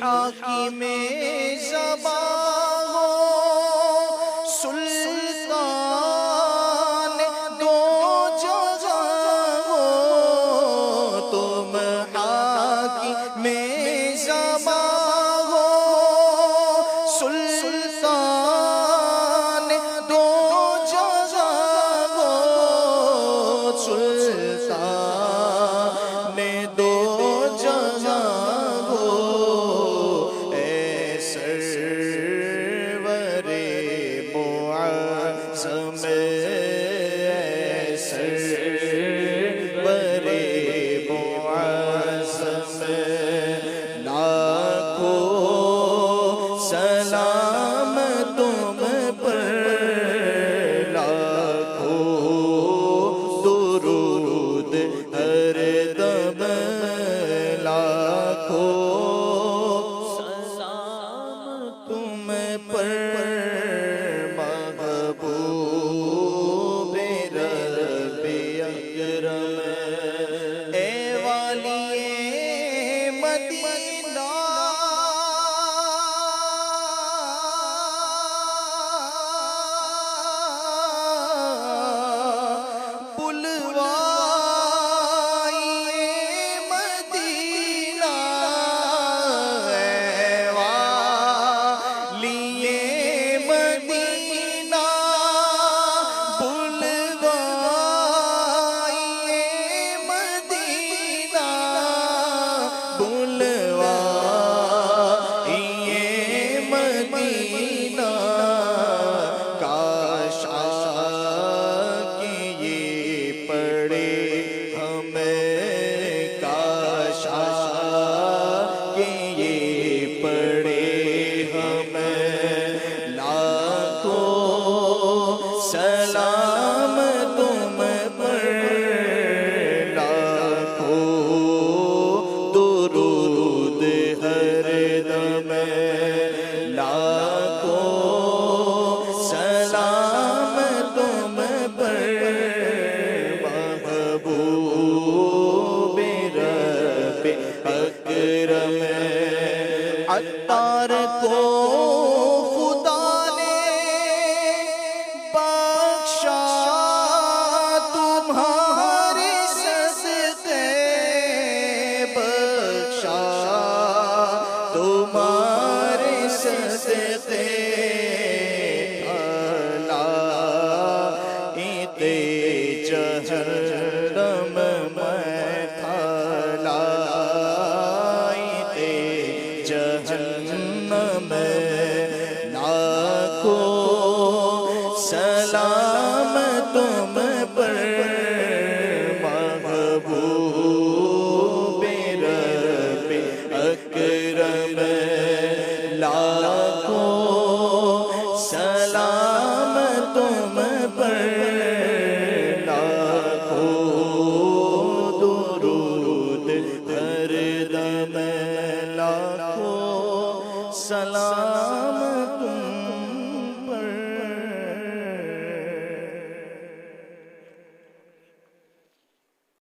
حاکم زبان ہو سلطان دو جہاں ہو تم حاکم زبان ہو سلطان دو جہاں ہو سلطان دو جہاں ہو اے سرور معظم اے سرور معظم لاکھوں سلام تم پر لاکھوں درود ہر دم لاکھوں سلام تم پر محبوب رب اکرم اے والی مدینہ سلام تم پر لاکھوں درود ہر دم لاکھوں سلام تم پر محبوب رب اکرم عطار کو تمہارے صدقے علائق جہنم میں علائق جہنم لاکھوں سلام تم پر محبوب رب اکرم لاکھوں سلام تم پر لاکھوں درود ہر دم لاکھوں سلام